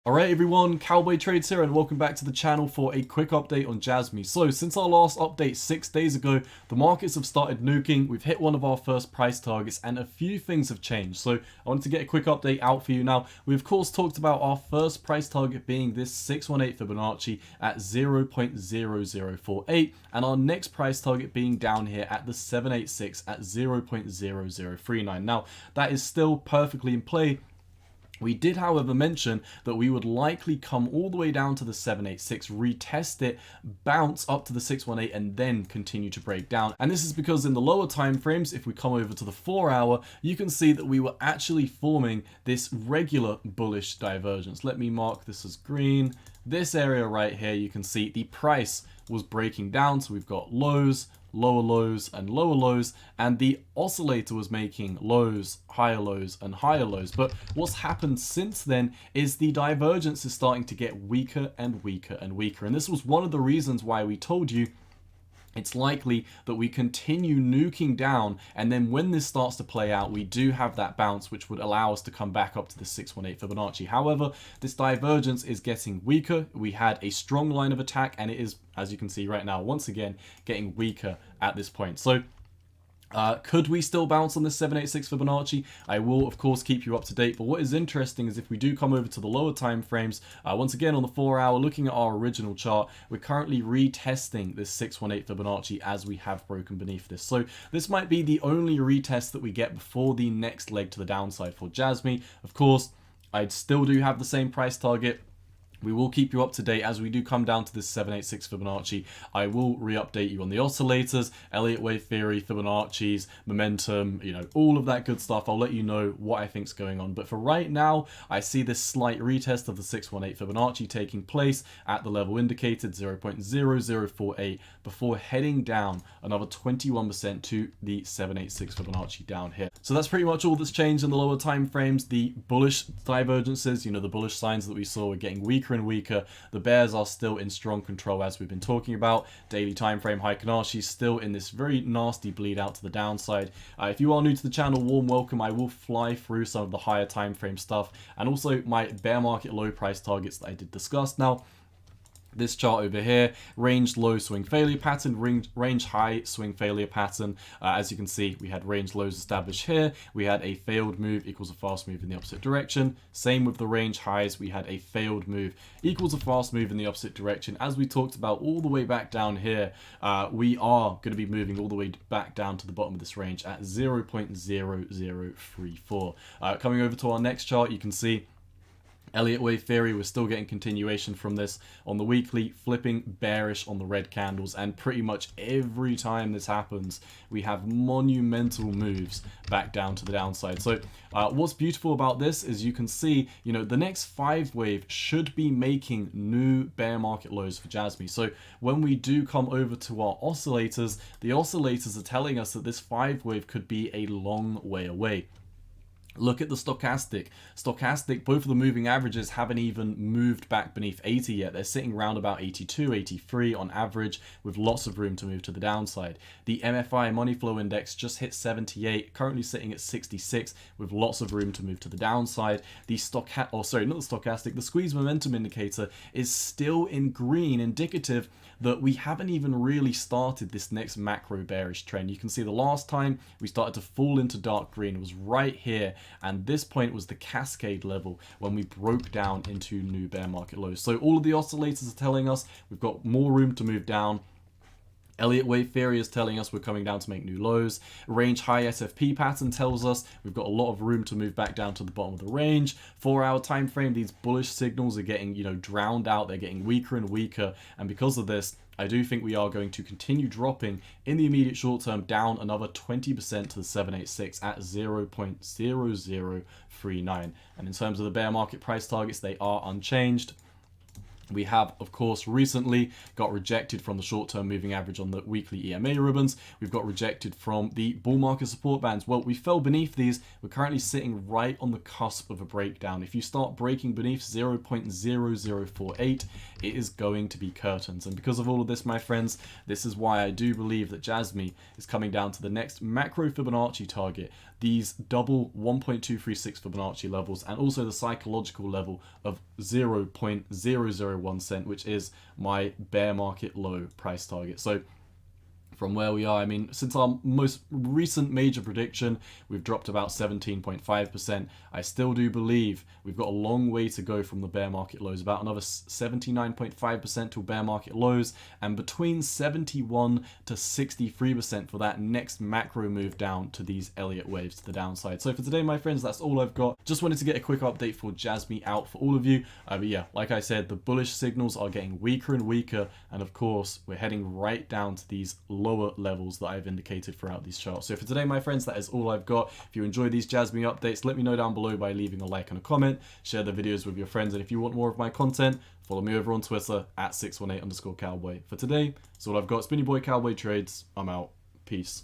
Alright everyone, Cowboy Trades here and welcome back to the channel for a quick update on JASMY. So since our last update 6 days ago, the markets have started nuking, we've hit one of our first price targets and a few things have changed. So I wanted to get a quick update out for you now. We of course talked about our first price target being this 618 Fibonacci at 0.0048 and our next price target being down here at the 786 at 0.0039. Now that is still perfectly in play. We did, however, mention that we would likely come all the way down to the 786, retest it, bounce up to the 618, and then continue to break down. And this is because in the lower time frames, if we come over to the 4 hour, you can see that we were actually forming this regular bullish divergence. Let me mark this as green. This area right here, you can see the price was breaking down. So we've got lows, lower lows and lower lows, and the oscillator was making lows, and higher lows. But what's happened since then is the divergence is starting to get weaker and weaker and weaker. And this was one of the reasons why we told you it's likely that we continue nuking down, and then when this starts to play out, we do have that bounce which would allow us to come back up to the 618 Fibonacci. However, this divergence is getting weaker. We had a strong line of attack and it is, as you can see right now, once again getting weaker at this point. So could we still bounce on this 786 Fibonacci? I will of course keep you up to date, but what is interesting is if we do come over to the lower time frames, once again on the 4 hour, looking at our original chart, we're currently retesting this 618 Fibonacci as we have broken beneath this. So this might be the only retest that we get before the next leg to the downside for JASMY. Of course, I still do have the same price target. We will keep you up to date as we do come down to this 786 Fibonacci. I will re-update you on the oscillators, Elliott wave theory, Fibonacci's, momentum, all of that good stuff. I'll let you know what I think's going on. But for right now, I see this slight retest of the 618 Fibonacci taking place at the level indicated 0.0048 before heading down another 21% to the 786 Fibonacci down here. So that's pretty much all that's changed in the lower time frames. The bullish divergences, the bullish signs that we saw are getting weaker and weaker. The bears are still in strong control as we've been talking about. Daily time frame Heikin-Ashi still in this very nasty bleed out to the downside. If you are new to the channel, warm welcome. I will fly through some of the higher time frame stuff and also my bear market low price targets that I did discuss. Now, this chart over here, range low swing failure pattern, range high swing failure pattern. As you can see, we had range lows established here. We had a failed move equals a fast move in the opposite direction. Same with the range highs. We had a failed move equals a fast move in the opposite direction. As we talked about all the way back down here, we are going to be moving all the way back down to the bottom of this range at 0.0034. Coming over to our next chart, you can see Elliott wave theory, we're still getting continuation from this on the weekly, flipping bearish on the red candles, and pretty much every time this happens, we have monumental moves back down to the downside. So what's beautiful about this is you can see, the next 5 wave should be making new bear market lows for JASMY. So when we do come over to our oscillators, the oscillators are telling us that this 5 wave could be a long way away. Look at the stochastic. Both of the moving averages haven't even moved back beneath 80 yet. They're sitting around about 82, 83 on average, with lots of room to move to the downside. The MFI money flow index just hit 78, currently sitting at 66, with lots of room to move to the downside. The the squeeze momentum indicator is still in green, indicative that we haven't even really started this next macro bearish trend. You can see the last time we started to fall into dark green was right here, and this point was the cascade level when we broke down into new bear market lows. So all of the oscillators are telling us we've got more room to move down. Elliott wave theory is telling us we're coming down to make new lows. Range high SFP pattern tells us we've got a lot of room to move back down to the bottom of the range. 4 hour time frame, these bullish signals are getting, drowned out. They're getting weaker and weaker. And because of this, I do think we are going to continue dropping in the immediate short term down another 20% to the 786 at 0.0039. And in terms of the bear market price targets, they are unchanged. We have, of course, recently got rejected from the short-term moving average on the weekly EMA ribbons. We've got rejected from the bull market support bands. Well, we fell beneath these. We're currently sitting right on the cusp of a breakdown. If you start breaking beneath 0.0048, it is going to be curtains. And because of all of this, my friends, this is why I do believe that JASMY is coming down to the next macro Fibonacci target, these double 1.236 Fibonacci levels, and also the psychological level of 0.001 cent, which is my bear market low price target. So from where we are, I mean, since our most recent major prediction, we've dropped about 17.5%. I still do believe we've got a long way to go from the bear market lows, about another 79.5% to bear market lows, and between 71 to 63% for that next macro move down to these Elliott waves to the downside. So for today, my friends, that's all I've got. Just wanted to get a quick update for JASMY out for all of you. But yeah, like I said, the bullish signals are getting weaker and weaker, and of course, we're heading right down to these lower levels that I've indicated throughout these charts. So for today, my friends, that is all I've got. If you enjoy these JASMY updates, let me know down below by leaving a like and a comment. Share the videos with your friends, and if you want more of my content, follow me over on Twitter at 618_cowboy. For today, that's all I've got. It's been your boy Cowboy Trades. I'm out. Peace.